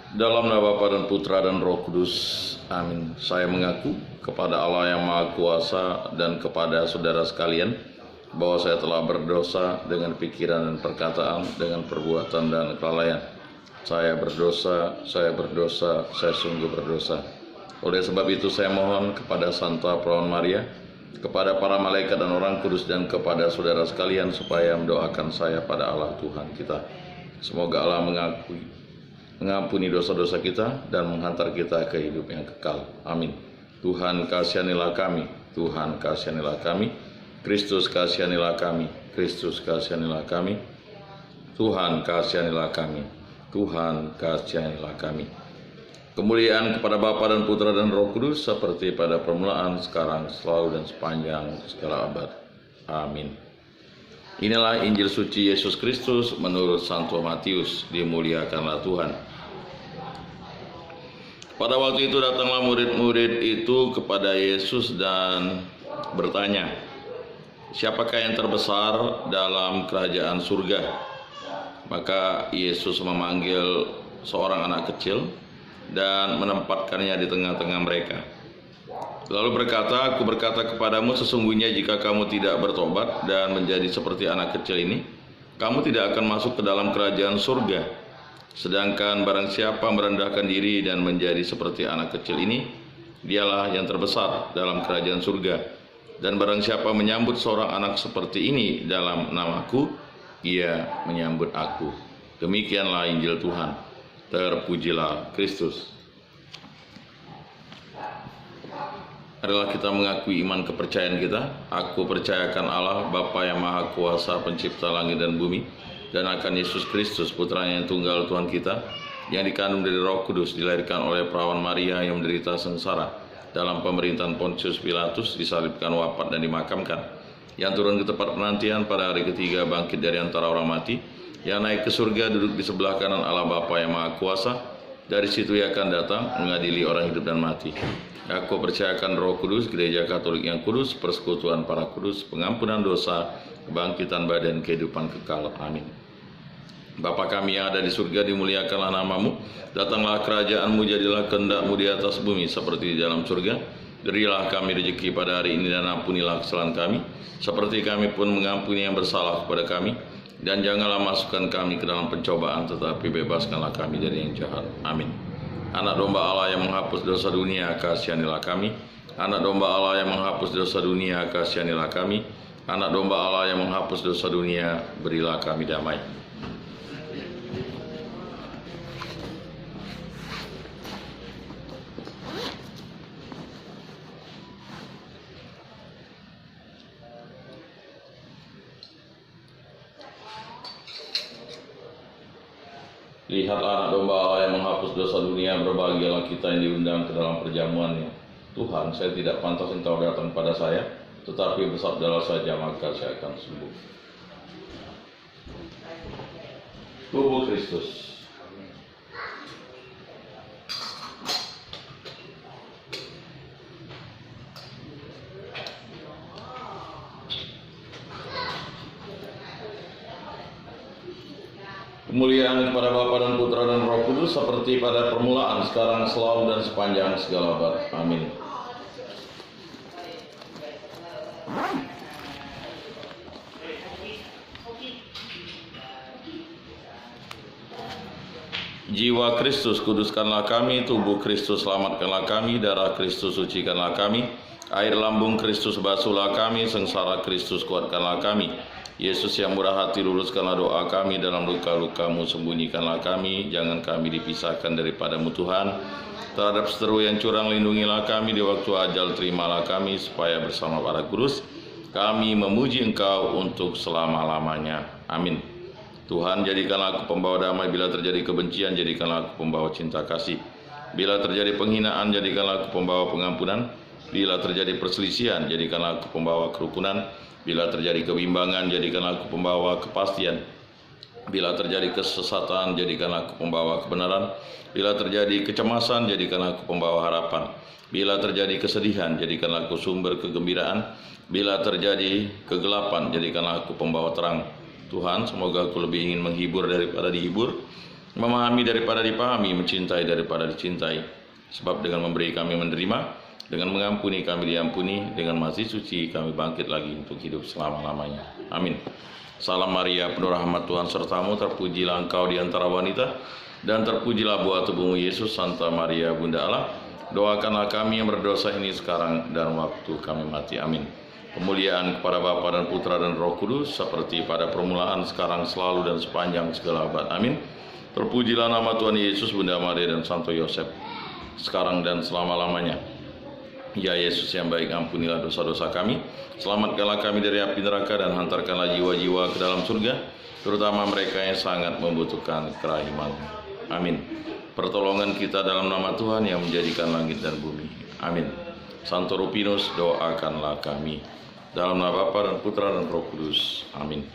Dalam nama Bapa dan Putra dan Roh Kudus, amin. Saya mengaku kepada Allah yang Maha Kuasa dan kepada saudara sekalian bahwa saya telah berdosa dengan pikiran dan perkataan, dengan perbuatan dan kelalaian. Saya berdosa, saya sungguh berdosa. Oleh sebab itu saya mohon kepada Santa Perawan Maria, kepada para malaikat dan orang kudus, dan kepada saudara sekalian supaya mendoakan saya pada Allah Tuhan kita. Semoga Allah mengampuni dosa-dosa kita dan menghantar kita ke hidup yang kekal. Amin. Tuhan kasihanilah kami, Tuhan kasihanilah kami, Kristus kasihanilah kami, Kristus kasihanilah kami, Tuhan kasihanilah kami, Tuhan kasihanilah kami. Kemuliaan kepada Bapa dan Putra dan Roh Kudus seperti pada permulaan, sekarang, selalu dan sepanjang segala abad. Amin. Inilah Injil suci Yesus Kristus menurut Santo Matius. Dimuliakanlah Tuhan. Pada waktu itu datanglah murid-murid itu kepada Yesus dan bertanya, "Siapakah yang terbesar dalam kerajaan surga?" Maka Yesus memanggil seorang anak kecil dan menempatkannya di tengah-tengah mereka. Lalu berkata, "Aku berkata kepadamu, sesungguhnya jika kamu tidak bertobat dan menjadi seperti anak kecil ini, kamu tidak akan masuk ke dalam kerajaan surga. Sedangkan barang siapa merendahkan diri dan menjadi seperti anak kecil ini, dialah yang terbesar dalam kerajaan surga. Dan barang siapa menyambut seorang anak seperti ini dalam namaku, ia menyambut aku." Demikianlah Injil Tuhan. Terpujilah Kristus. Adalah kita mengakui iman kepercayaan kita. Aku percayakan Allah, Bapa yang Maha Kuasa, pencipta langit dan bumi, dan akan Yesus Kristus, putranya yang tunggal Tuhan kita, yang dikandung dari Roh Kudus, dilahirkan oleh perawan Maria, yang menderita sengsara dalam pemerintahan Pontius Pilatus, disalibkan, wafat dan dimakamkan, yang turun ke tempat penantian, pada hari ketiga bangkit dari antara orang mati, yang naik ke surga, duduk di sebelah kanan Allah Bapa yang Maha Kuasa. Dari situ ia akan datang mengadili orang hidup dan mati. Aku percayakan Roh Kudus, Gereja Katolik yang kudus, persekutuan para kudus, pengampunan dosa, kebangkitan badan, kehidupan kekal. Amin. Bapa kami yang ada di surga, dimuliakanlah namamu. Datanglah kerajaanmu, jadilah kehendakmu di atas bumi seperti di dalam surga. Berilah kami rezeki pada hari ini, dan ampunilah kesalahan kami, seperti kami pun mengampuni yang bersalah kepada kami. Dan janganlah masukkan kami ke dalam pencobaan, tetapi bebaskanlah kami dari yang jahat. Amin. Anak domba Allah yang menghapus dosa dunia, kasihanilah kami. Anak domba Allah yang menghapus dosa dunia, kasihanilah kami. Anak domba Allah yang menghapus dosa dunia, berilah kami damai. Lihatlah anak domba Allah yang menghapus dosa dunia, berbahagialah kita yang diundang ke dalam perjamuannya. Tuhan, saya tidak pantas Engkau datang pada saya, tetapi bersabdalah saja maka saya akan sembuh. Tubuh Kristus. Kemuliaan kepada Bapa dan Putra dan Roh Kudus seperti pada permulaan, sekarang, selalu dan sepanjang segala abad. Amin. Jiwa Kristus, kuduskanlah kami. Tubuh Kristus, selamatkanlah kami. Darah Kristus, sucikanlah kami. Air lambung Kristus, basuhlah kami. Sengsara Kristus, kuatkanlah kami. Yesus yang murah hati, luluskanlah doa kami. Dalam luka-lukamu, sembunyikanlah kami. Jangan kami dipisahkan daripadamu Tuhan. Terhadap seteru yang curang, lindungilah kami. Di waktu ajal, terimalah kami, supaya bersama para kudus kami memuji Engkau untuk selama-lamanya. Amin. Tuhan, jadikanlah aku pembawa damai. Bila terjadi kebencian, jadikanlah aku pembawa cinta kasih. Bila terjadi penghinaan, jadikanlah aku pembawa pengampunan. Bila terjadi perselisihan, jadikanlah aku pembawa kerukunan. Bila terjadi kebimbangan, jadikanlah aku pembawa kepastian. Bila terjadi kesesatan, jadikanlah aku pembawa kebenaran. Bila terjadi kecemasan, jadikanlah aku pembawa harapan. Bila terjadi kesedihan, jadikanlah aku sumber kegembiraan. Bila terjadi kegelapan, jadikanlah aku pembawa terang. Tuhan, semoga aku lebih ingin menghibur daripada dihibur, memahami daripada dipahami, mencintai daripada dicintai. Sebab dengan memberi kami menerima, dengan mengampuni kami diampuni, dengan mati suci kami bangkit lagi untuk hidup selama-lamanya. Amin. Salam Maria, penuh rahmat Tuhan sertamu, terpujilah engkau di antara wanita, dan terpujilah buah tubuhmu Yesus. Santa Maria, Bunda Allah, doakanlah kami yang berdosa ini sekarang dan waktu kami mati. Amin. Kemuliaan kepada Bapa dan Putra dan Roh Kudus, seperti pada permulaan, sekarang, selalu, dan sepanjang segala abad. Amin. Terpujilah nama Tuhan Yesus, Bunda Maria, dan Santo Yosef, sekarang dan selama-lamanya. Ya Yesus yang baik, ampunilah dosa-dosa kami, selamatkanlah kami dari api neraka, dan hantarkanlah jiwa-jiwa ke dalam surga, terutama mereka yang sangat membutuhkan kerahiman. Amin. Pertolongan kita dalam nama Tuhan yang menjadikan langit dan bumi. Amin. Santo Rupinus, doakanlah kami. Dalam nama Bapa dan Putra dan Roh Kudus. Amin.